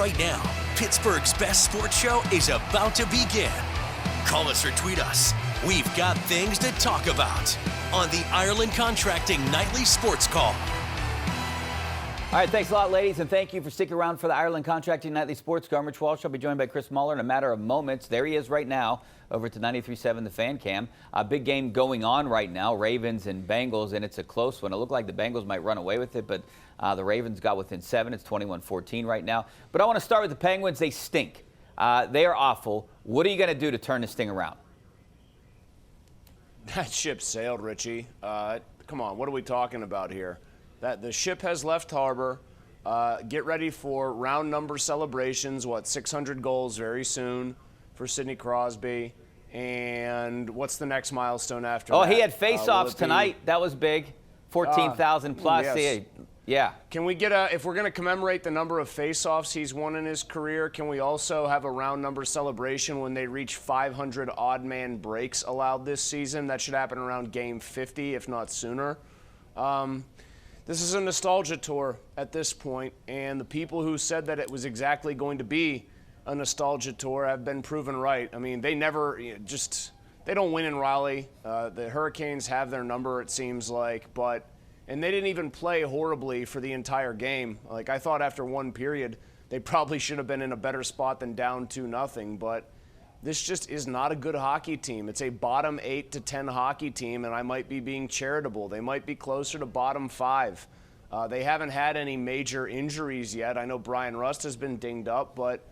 right now. Pittsburgh's best sports show is about to begin. Call us or tweet us. We've got things to talk about on the Ireland Contracting Nightly Sports Call. All right, thanks a lot, ladies, and thank you for sticking around for the Ireland Contracting Nightly Sports Call. I'm Rich Walsh. I'll be joined by Chris Mueller in a matter of moments. There he is right now over to 93.7 The Fan Cam. A big game going on right now, Ravens and Bengals, and it's a close one. It looked like the Bengals might run away with it, but the Ravens got within 7. It's 21-14 right now. But I want to start with the Penguins. They stink. They are awful. What are you going to do to turn this thing around? That ship sailed, Richie. Come on, what are we talking about here? That the ship has left harbor. Get ready for round number celebrations. 600 goals very soon for Sidney Crosby. And what's the next milestone after that? Oh, he had face-offs tonight. That was big. 14,000 plus. Yes. Yeah. Can we get if we're going to commemorate the number of face-offs he's won in his career, can we also have a round number celebration when they reach 500 odd man breaks allowed this season? That should happen around game 50, if not sooner. This is a nostalgia tour at this point, and the people who said that it was exactly going to be a nostalgia tour have been proven right. I mean, they never they don't win in Raleigh. The Hurricanes have their number, it seems like, and they didn't even play horribly for the entire game. Like, I thought after one period, they probably should have been in a better spot than down 2-0, but this just is not a good hockey team. It's a bottom 8 to 10 hockey team, and I might be being charitable. They might be closer to bottom 5. They haven't had any major injuries yet. I know Brian Rust has been dinged up, but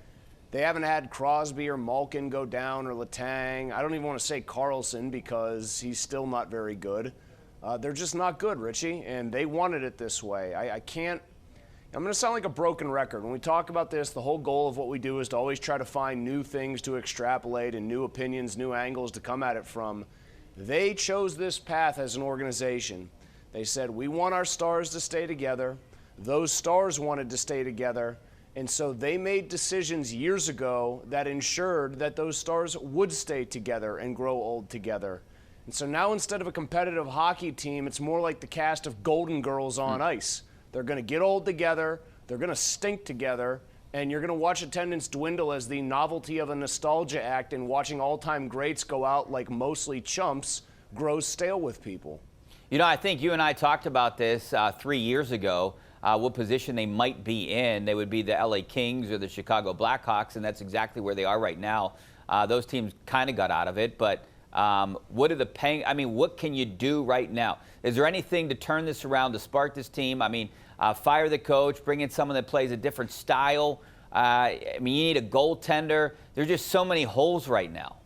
they haven't had Crosby or Malkin go down or Letang. I don't even want to say Carlson because he's still not very good. They're just not good, Richie, and they wanted it this way. I'm going to sound like a broken record. When we talk about this, the whole goal of what we do is to always try to find new things to extrapolate and new opinions, new angles to come at it from. They chose this path as an organization. They said, we want our stars to stay together. Those stars wanted to stay together. And so they made decisions years ago that ensured that those stars would stay together and grow old together. And so now instead of a competitive hockey team, it's more like the cast of Golden Girls on ice. They're going to get old together, they're going to stink together, and you're going to watch attendance dwindle as the novelty of a nostalgia act and watching all-time greats go out like mostly chumps grows stale with people. You know, I think you and I talked about this 3 years ago, what position they might be in. They would be the LA Kings or the Chicago Blackhawks, and that's exactly where they are right now. Those teams kind of got out of it, but what can you do right now? Is there anything to turn this around, to spark this team? I mean, fire the coach, bring in someone that plays a different style. You need a goaltender. There's just so many holes right now.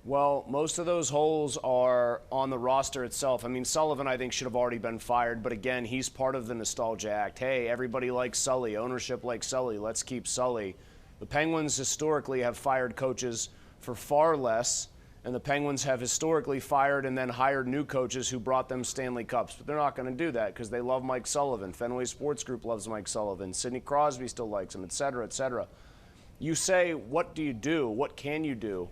Well, most of those holes are on the roster itself. I mean, Sullivan, I think, should have already been fired. But again, he's part of the nostalgia act. Hey, everybody likes Sully. Ownership likes Sully. Let's keep Sully. The Penguins historically have fired coaches for far less. And the Penguins have historically fired and then hired new coaches who brought them Stanley Cups. But they're not going to do that because they love Mike Sullivan. Fenway Sports Group loves Mike Sullivan. Sidney Crosby still likes him, et cetera, et cetera. You say, what do you do? What can you do?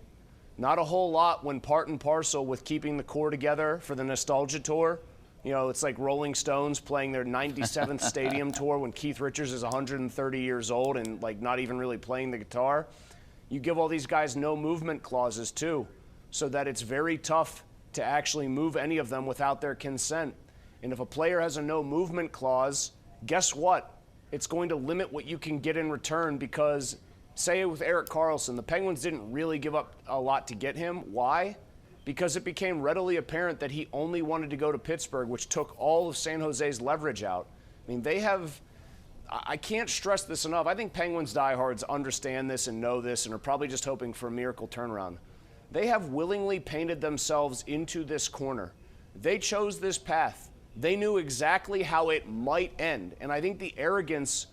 Not a whole lot when part and parcel with keeping the core together for the nostalgia tour. You know, it's like Rolling Stones playing their 97th stadium tour when Keith Richards is 130 years old and like not even really playing the guitar. You give all these guys no movement clauses too, so that it's very tough to actually move any of them without their consent. And if a player has a no movement clause, guess what? It's going to limit what you can get in return because, say with Erik Karlsson, the Penguins didn't really give up a lot to get him. Why? Because it became readily apparent that he only wanted to go to Pittsburgh, which took all of San Jose's leverage out. I mean, I can't stress this enough. I think Penguins diehards understand this and know this and are probably just hoping for a miracle turnaround. They have willingly painted themselves into this corner. They chose this path. They knew exactly how it might end. And I think the arrogance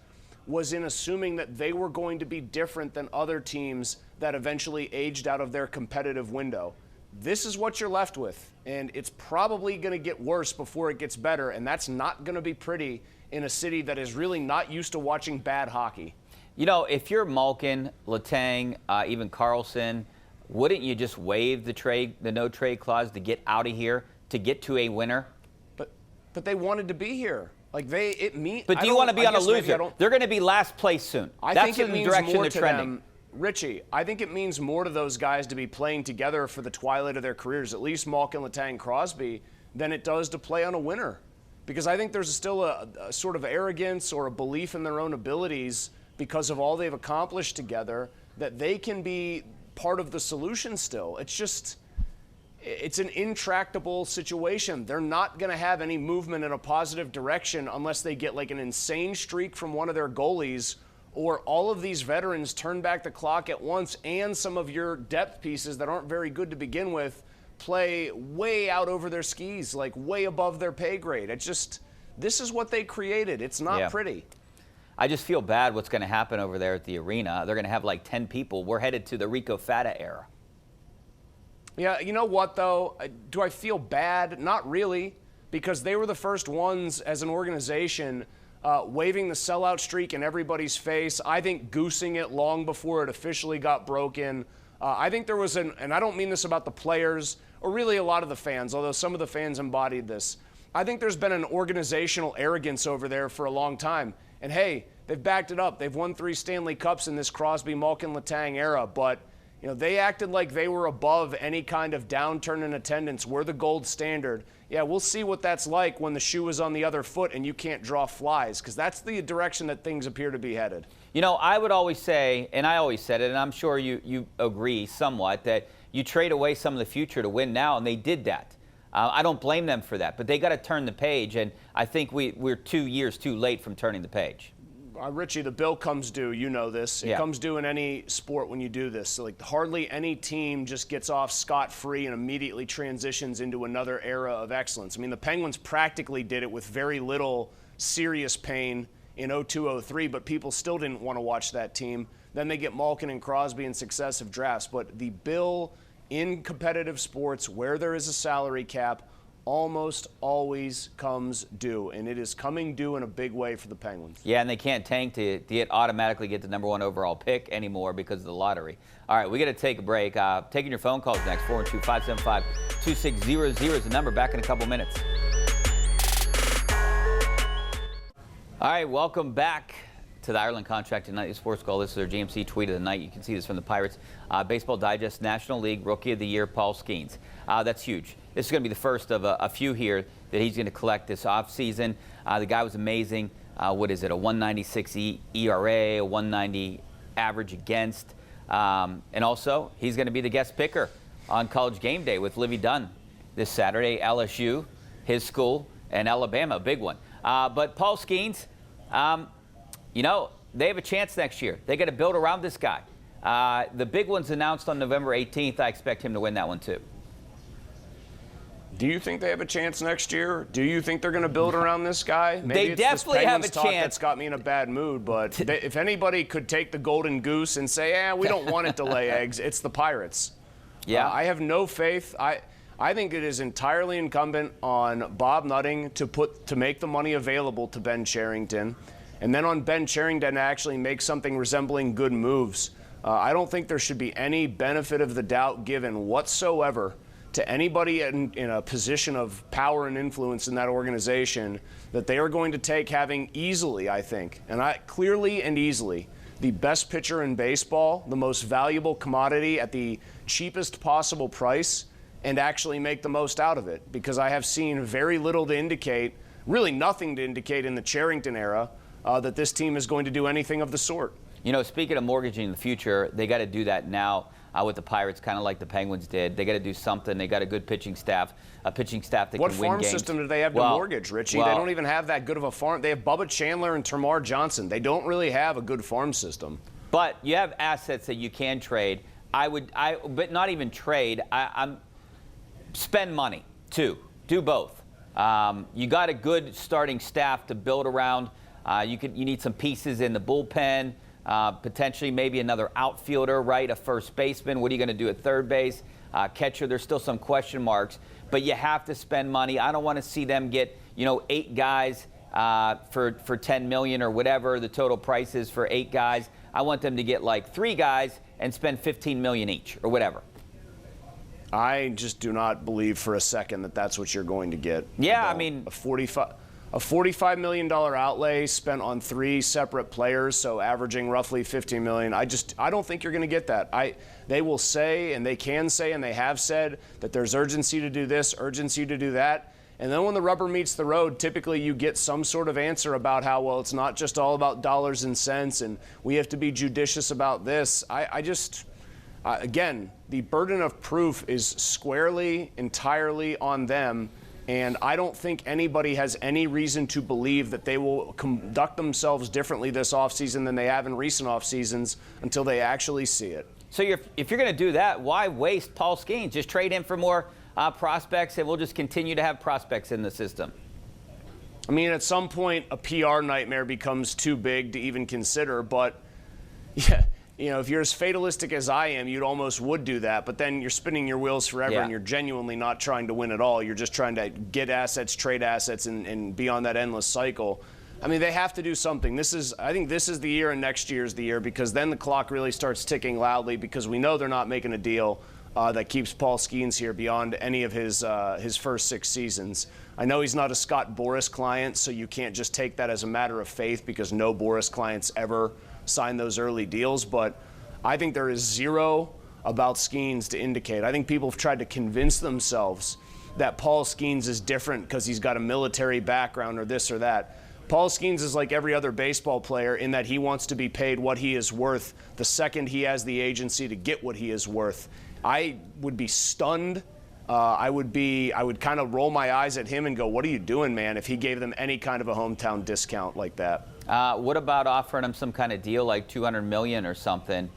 was in assuming that they were going to be different than other teams that eventually aged out of their competitive window. This is what you're left with, and it's probably going to get worse before it gets better, and that's not going to be pretty in a city that is really not used to watching bad hockey. You know, if you're Malkin, Letang, even Karlsson, wouldn't you just waive the no-trade clause to get out of here, to get to a winner? But they wanted to be here. Like it means. But do you want to be on a loser? They're going to be last place soon. That's the direction they're trending. Richie, I think it means more to those guys to be playing together for the twilight of their careers, at least Malkin, Letang, Crosby, than it does to play on a winner. Because I think there's still a sort of arrogance or a belief in their own abilities because of all they've accomplished together that they can be part of the solution still. It's an intractable situation. They're not going to have any movement in a positive direction unless they get like an insane streak from one of their goalies, or all of these veterans turn back the clock at once, and some of your depth pieces that aren't very good to begin with play way out over their skis, like way above their pay grade. This is what they created. It's not pretty. I just feel bad what's going to happen over there at the arena. They're going to have like 10 people. We're headed to the Rico Fata era. Yeah, you know what, though? Do I feel bad? Not really, because they were the first ones as an organization waving the sellout streak in everybody's face. I think goosing it long before it officially got broken. I think there was and I don't mean this about the players or really a lot of the fans, although some of the fans embodied this. I think there's been an organizational arrogance over there for a long time. And hey, they've backed it up. They've won 3 Stanley Cups in this Crosby, Malkin, Letang era, but they acted like they were above any kind of downturn in attendance. We're the gold standard. Yeah, we'll see what that's like when the shoe is on the other foot and you can't draw flies, because that's the direction that things appear to be headed. I would always say, and I always said it, and I'm sure you agree somewhat, that you trade away some of the future to win now, and they did that. I don't blame them for that, but they got to turn the page, and I think we're 2 years too late from turning the page. Richie, the bill comes due. You know this. It comes due in any sport when you do this. So, like, hardly any team just gets off scot-free and immediately transitions into another era of excellence. I mean, the Penguins practically did it with very little serious pain in 02-03, but people still didn't want to watch that team. Then they get Malkin and Crosby in successive drafts. But the bill in competitive sports where there is a salary cap almost always comes due, and it is coming due in a big way for the Penguins. Yeah, and they can't tank to automatically get the #1 overall pick anymore because of the lottery. All right, we got to take a break. Taking your phone calls next. 412-575-2600 is the number. Back in a couple minutes. All right, welcome back to the Ireland Contracting Nightly Sports Call. This is our GMC tweet of the night. You can see this from the Pirates. Baseball Digest National League Rookie of the Year, Paul Skenes. That's huge. This is going to be the first of a few here that he's going to collect this offseason. The guy was amazing. What is it, a 196 ERA, a 190 average against. And also, he's going to be the guest picker on College Game Day with Livy Dunn this Saturday. LSU, his school, and Alabama, a big one. But Paul Skenes, they have a chance next year. They got to build around this guy. The big one's announced on November 18th. I expect him to win that one, too. Do you think they have a chance next year? Do you think they're going to build around this guy? Maybe they definitely have a chance. That's got me in a bad mood, but if anybody could take the golden goose and say, we don't want it to lay eggs, it's the Pirates. Yeah. I have no faith. I think it is entirely incumbent on Bob Nutting to make the money available to Ben Cherington, and then on Ben Cherington to actually make something resembling good moves. I don't think there should be any benefit of the doubt given whatsoever to anybody in a position of power and influence in that organization that they are going to take having easily, I think, clearly and easily, the best pitcher in baseball, the most valuable commodity at the cheapest possible price, and actually make the most out of it. Because I have seen very little to indicate, really nothing to indicate in the Cherington era, that this team is going to do anything of the sort. Speaking of mortgaging the future, they got to do that now with the Pirates, kind of like the Penguins did. They got to do something. They got a good pitching staff, that can win games. What farm system do they have to mortgage, Richie? They don't even have that good of a farm. They have Bubba Chandler and Tamar Johnson. They don't really have a good farm system. But you have assets that you can trade. But not even trade. I'm spend money too. Do both. You got a good starting staff to build around. You need some pieces in the bullpen. Potentially maybe another outfielder, right? A first baseman. What are you going to do at third base? Catcher, there's still some question marks. But you have to spend money. I don't want to see them get, 8 guys for $10 million or whatever the total price is for 8 guys. I want them to get like 3 guys and spend $15 million each or whatever. I just do not believe for a second that that's what you're going to get. Yeah, a A $45 million outlay spent on 3 separate players, so averaging roughly $50 million. I don't think you're going to get that. They will say, and they can say, and they have said that there's urgency to do this, urgency to do that. And then when the rubber meets the road, typically you get some sort of answer about how, well, it's not just all about dollars and cents, and we have to be judicious about this. Again, the burden of proof is squarely, entirely on them. And I don't think anybody has any reason to believe that they will conduct themselves differently this offseason than they have in recent offseasons until they actually see it. So if you're going to do that, why waste Paul Skenes? Just trade him for more prospects, and we'll just continue to have prospects in the system. I mean, at some point, a PR nightmare becomes too big to even consider. But, yeah, you know, if you're as fatalistic as I am, you'd almost would do that. But then you're spinning your wheels forever, and you're genuinely not trying to win at all. You're just trying to get assets, trade assets, and be on that endless cycle. I mean, they have to do something. I think this is the year, and next year's the year, because then the clock really starts ticking loudly, because we know they're not making a deal that keeps Paul Skenes here beyond any of his first 6 seasons. I know he's not a Scott Boras client, so you can't just take that as a matter of faith, because no Boras clients ever sign those early deals. But I think there is zero about Skenes to indicate. I think people have tried to convince themselves that Paul Skenes is different because he's got a military background or this or that. Paul Skenes is like every other baseball player in that he wants to be paid what he is worth the second he has the agency to get what he is worth. I would be stunned. I would kind of roll my eyes at him and go, what are you doing, man, if he gave them any kind of a hometown discount like that. What about offering him some kind of deal like $200 million or something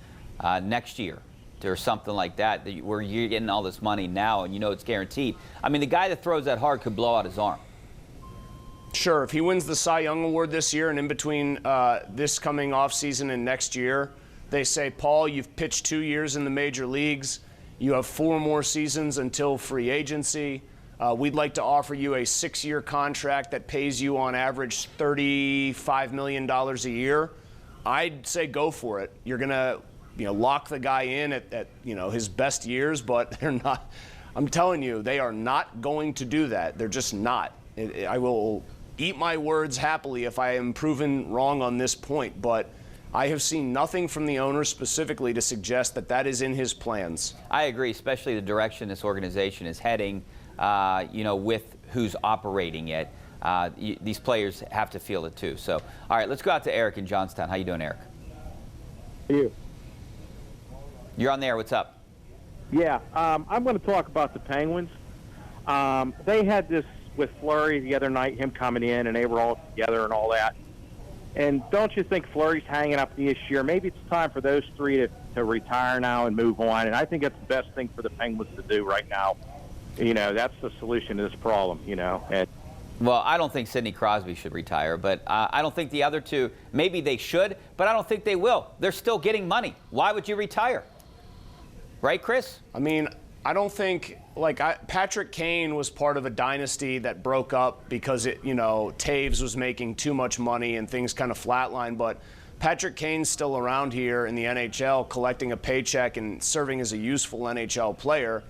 next year or something like that, where you're getting all this money now and you know it's guaranteed? I mean, the guy that throws that hard could blow out his arm. Sure, if he wins the Cy Young Award this year, and in between this coming offseason and next year, they say, Paul, you've pitched 2 years in the major leagues. You have 4 more seasons until free agency. We'd like to offer you a 6-year contract that pays you on average $35 million a year. I'd say go for it. You're going to lock the guy in at his best years, but they're not. I'm telling you, they are not going to do that. They're just not. I will eat my words happily if I am proven wrong on this point, but I have seen nothing from the owner specifically to suggest that that is in his plans. I agree, especially the direction this organization is heading, with who's operating it. These players have to feel it too. So, all right, let's go out to Eric in Johnstown. How you doing, Eric? You. You're on the air. What's up? Yeah, I'm going to talk about the Penguins. They had this with Fleury the other night, him coming in, and they were all together and all that. And don't you think Fleury's hanging up this year? Maybe it's time for those 3 to retire now and move on. And I think that's the best thing for the Penguins to do right now. That's the solution to this problem, Well, I don't think Sidney Crosby should retire, but I don't think the other two, maybe they should, but I don't think they will. They're still getting money. Why would you retire? Right, Chris? I mean, I don't think, Patrick Kane was part of a dynasty that broke up because Taves was making too much money and things kind of flatlined. But Patrick Kane's still around here in the NHL collecting a paycheck and serving as a useful NHL player.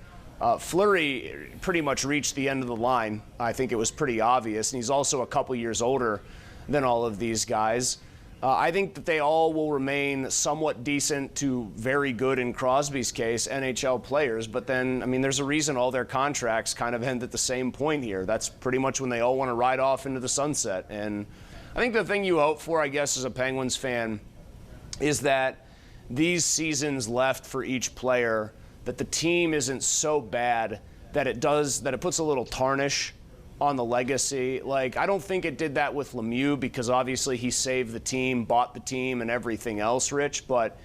Fleury pretty much reached the end of the line. I think it was pretty obvious. And he's also a couple years older than all of these guys. I think that they all will remain somewhat decent to very good, in Crosby's case, NHL players. But then, there's a reason all their contracts kind of end at the same point here. That's pretty much when they all want to ride off into the sunset. And I think the thing you hope for, I guess, as a Penguins fan, is that these seasons left for each player, that the team isn't so bad that it puts a little tarnish on the legacy. I don't think it did that with Lemieux, because obviously he saved the team, bought the team, and everything else, Rich. But,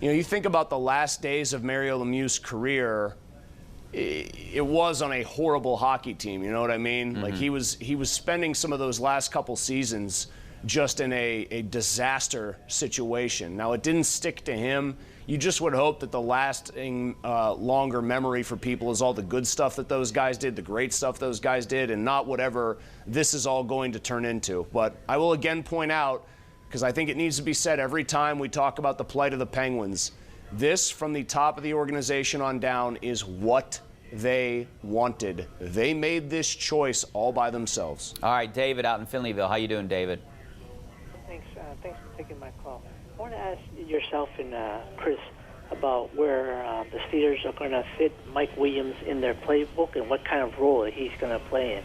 you think about the last days of Mario Lemieux's career, it was on a horrible hockey team, you know what I mean? Mm-hmm. He was spending some of those last couple seasons just in a disaster situation. Now, it didn't stick to him. You just would hope that the lasting longer memory for people is all the good stuff that those guys did, the great stuff those guys did, and not whatever this is all going to turn into. But I will again point out, because I think it needs to be said every time we talk about the plight of the Penguins, this from the top of the organization on down is what they wanted. They made this choice all by themselves. All right, David out in Finleyville. How you doing, David? Thanks for taking my call. I want to ask yourself and Chris about where the Steelers are going to fit Mike Williams in their playbook and what kind of role he's going to play in.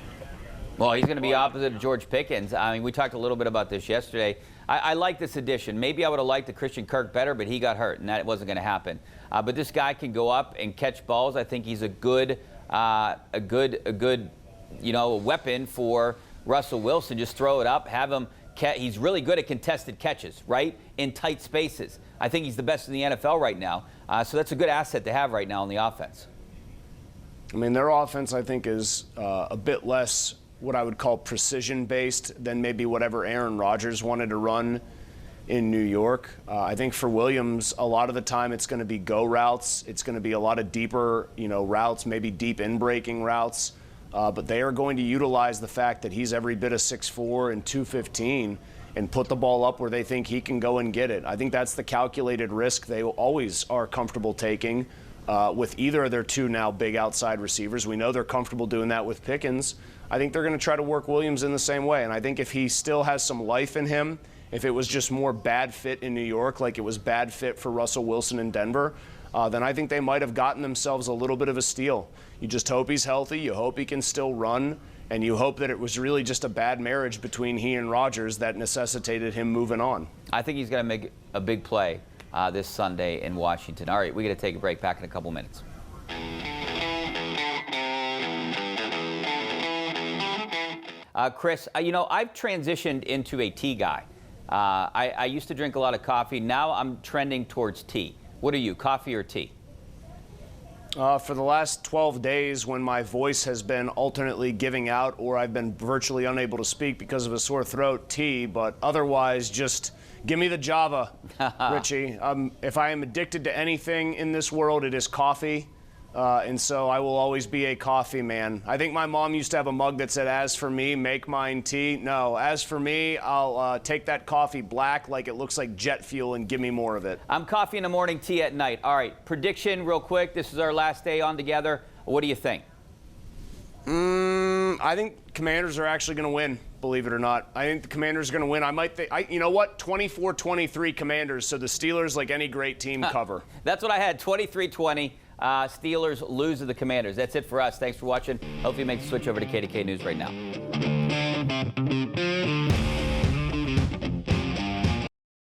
Well, he's going to be opposite of George Pickens. I mean, we talked a little bit about this yesterday. I like this addition. Maybe I would have liked the Christian Kirk better, but he got hurt, and that wasn't going to happen. But this guy can go up and catch balls. I think he's a good weapon for Russell Wilson. Just throw it up, have him. He's really good at contested catches, right, in tight spaces. I think he's the best in the NFL right now. So that's a good asset to have right now in the offense. I mean, their offense, I think, is a bit less what I would call precision-based than maybe whatever Aaron Rodgers wanted to run in New York. I think for Williams, a lot of the time it's going to be go routes. It's going to be a lot of deeper, routes, maybe deep in-breaking routes. But they are going to utilize the fact that he's every bit of 6'4" and 215 and put the ball up where they think he can go and get it. I think that's the calculated risk they always are comfortable taking with either of their two now big outside receivers. We know they're comfortable doing that with Pickens. I think they're going to try to work Williams in the same way. And I think if he still has some life in him, if it was just more bad fit in New York like it was bad fit for Russell Wilson in Denver, then I think they might have gotten themselves a little bit of a steal. You just hope he's healthy. You hope he can still run. And you hope that it was really just a bad marriage between he and Rodgers that necessitated him moving on. I think he's going to make a big play this Sunday in Washington. All right, we got to take a break. Back in a couple minutes. Chris, I've transitioned into a tea guy. I used to drink a lot of coffee. Now I'm trending towards tea. What are you, coffee or tea? For the last 12 days, when my voice has been alternately giving out or I've been virtually unable to speak because of a sore throat, tea, but otherwise just give me the Java, Richie. If I am addicted to anything in this world, it is coffee. And so I will always be a coffee man. I think my mom used to have a mug that said, "As for me, make mine tea." No, as for me, I'll take that coffee black like it looks like jet fuel and give me more of it. I'm coffee in the morning, tea at night. All right, prediction real quick. This is our last day on together. What do you think? I think Commanders are actually going to win, believe it or not. I think the Commanders are going to win. I might think, you know what? 24-23 Commanders, so the Steelers, like any great team, cover. That's what I had, 23-20. Steelers lose to the Commanders. That's it for us. Thanks for watching. Hope you make the switch over to KDK News right now.